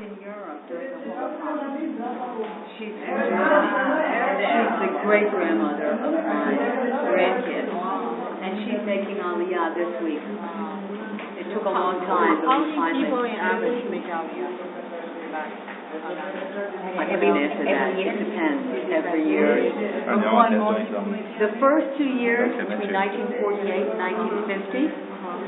in Europe during the Holocaust. She's the great-grandmother of my grandkids, and she's making Aliyah this week. It took a long time, but we finally... People in average make Aliyah? I can't answer that. It depends. Every year. The first 2 years, between 1948 and 1950,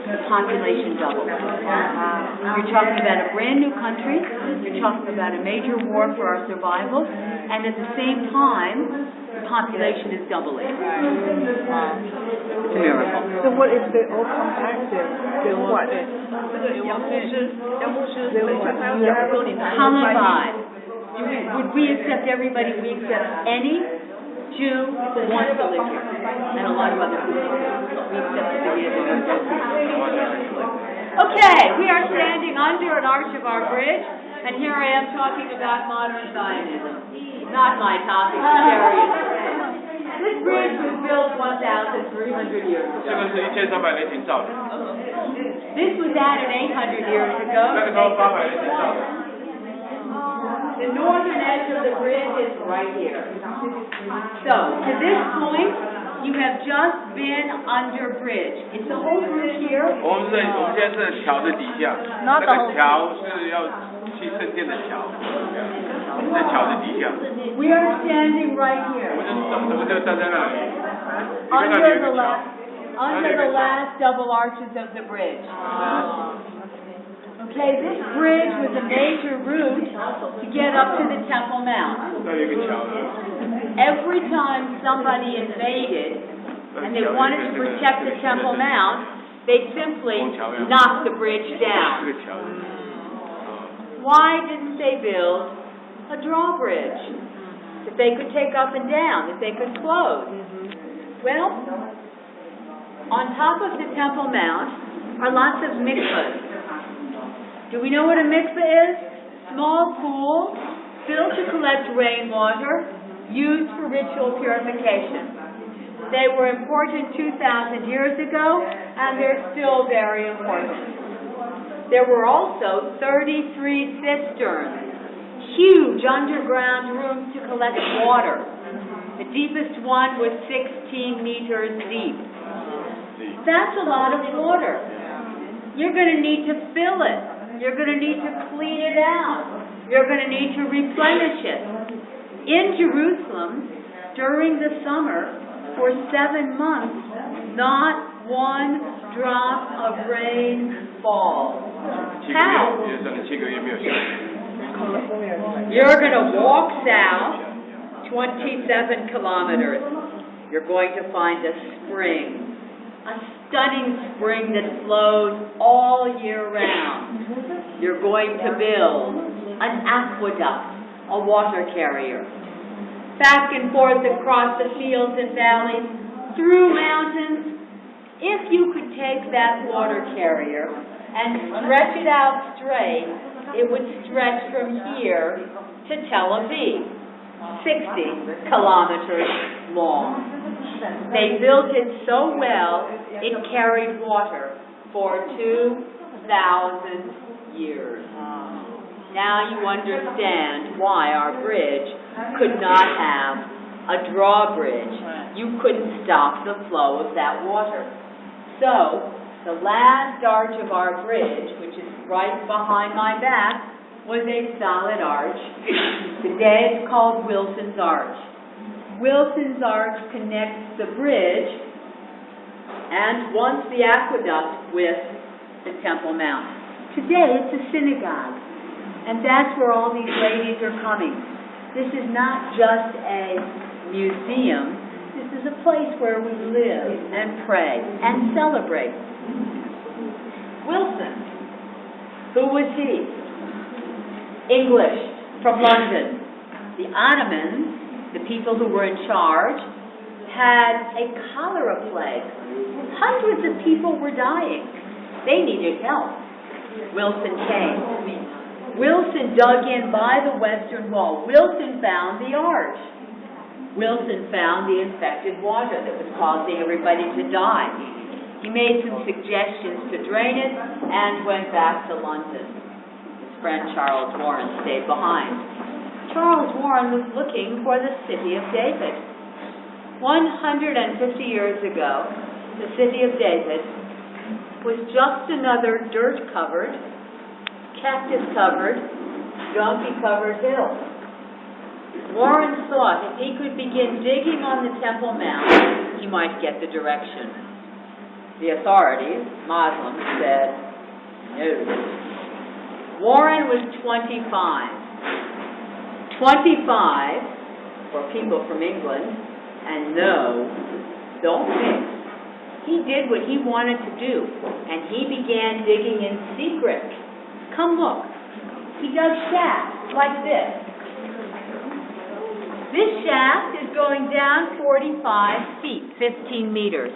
the population doubled. You're talking about a brand new country. You're talking about a major war for our survival, and at the same time, the population is doubling. It's a miracle. So what if they all come active? Then what? Halabai. Would we accept everybody? We accept any Jew who wants to live here, and a lot of other people. We accept the Okay, we are standing under an arch of our bridge, and here I am talking about modern Zionism. Not my topic, Syrian. This bridge was built 1,300 years ago. This was added 800 years ago. The northern edge of the bridge is right here. So, to this point, you have just been under bridge. Is the whole bridge here? Not the whole. We are standing right here. Under the last double arches of the bridge. Okay, this bridge was a major route to get up to the Temple Mount. Every time somebody invaded and they wanted to protect the Temple Mount, they simply knocked the bridge down. Why didn't they build a drawbridge that they could take up and down, that they could close? Well, on top of the Temple Mount are lots of mikvahs. Do we know what a mikvah is? Small pool filled to collect rainwater, used for ritual purification. They were important 2,000 years ago, and they're still very important. There were also 33 cisterns, huge underground rooms to collect water. The deepest one was 16 meters deep. That's a lot of water. You're going to need to fill it. You're going to need to clean it out. You're going to need to replenish it. In Jerusalem, during the summer, for 7 months, not one drop of rain falls. How? You're going to walk south 27 kilometers. You're going to find a spring. A stunning spring that flows all year round. You're going to build an aqueduct, a water carrier. Back and forth across the fields and valleys, through mountains. If you could take that water carrier and stretch it out straight, it would stretch from here to Tel Aviv, 60 kilometers long. They built it so well, it carried water for 2,000 years. Now you understand why our bridge could not have a drawbridge. You couldn't stop the flow of that water. So, the last arch of our bridge, which is right behind my back, was a solid arch. Today it's called Wilson's Arch. Wilson's Arch connects the bridge and once the aqueduct with the Temple Mount. Today it's a synagogue, and that's where all these ladies are coming. This is not just a museum. This is a place where we live and pray and celebrate. Wilson, who was he? English, from London. The Ottomans, the people who were in charge, had a cholera plague. Hundreds of people were dying. They needed help. Wilson came. Wilson dug in by the western wall. Wilson found the arch. Wilson found the infected water that was causing everybody to die. He made some suggestions to drain it and went back to London. friend Charles Warren stayed behind. Charles Warren was looking for the city of David. 150 years ago, the city of David was just another dirt-covered, cactus-covered, donkey-covered hill. Warren thought if he could begin digging on the Temple Mount, he might get the direction. The authorities, Muslims, said no. Warren was 25. 25 for people from England, and no, don't mix. He did what he wanted to do, and he began digging in secret. Come look. He dug shafts like this. This shaft is going down 45 feet, 15 meters.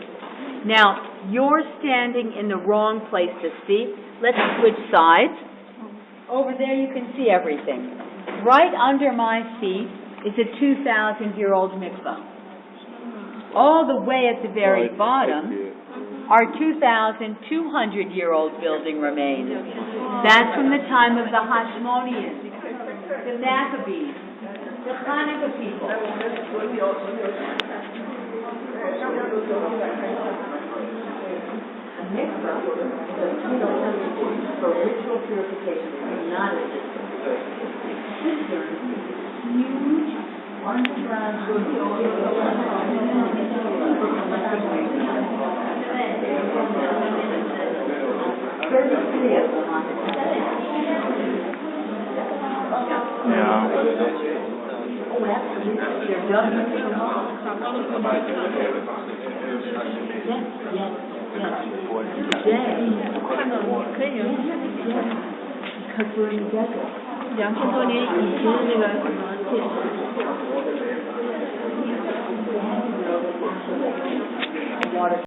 Now, you're standing in the wrong place to see. Let's switch sides. Over there you can see everything. Right under my feet is a 2,000-year-old mikvah. All the way at the very bottom are 2,200-year-old building remains. That's from the time of the Hashmoneans, the Maccabees, the Hanukkah people. A mikvah for ritual purification, not a cistern, huge underground Because we're in the desert. 2000多年以前那个什么建筑。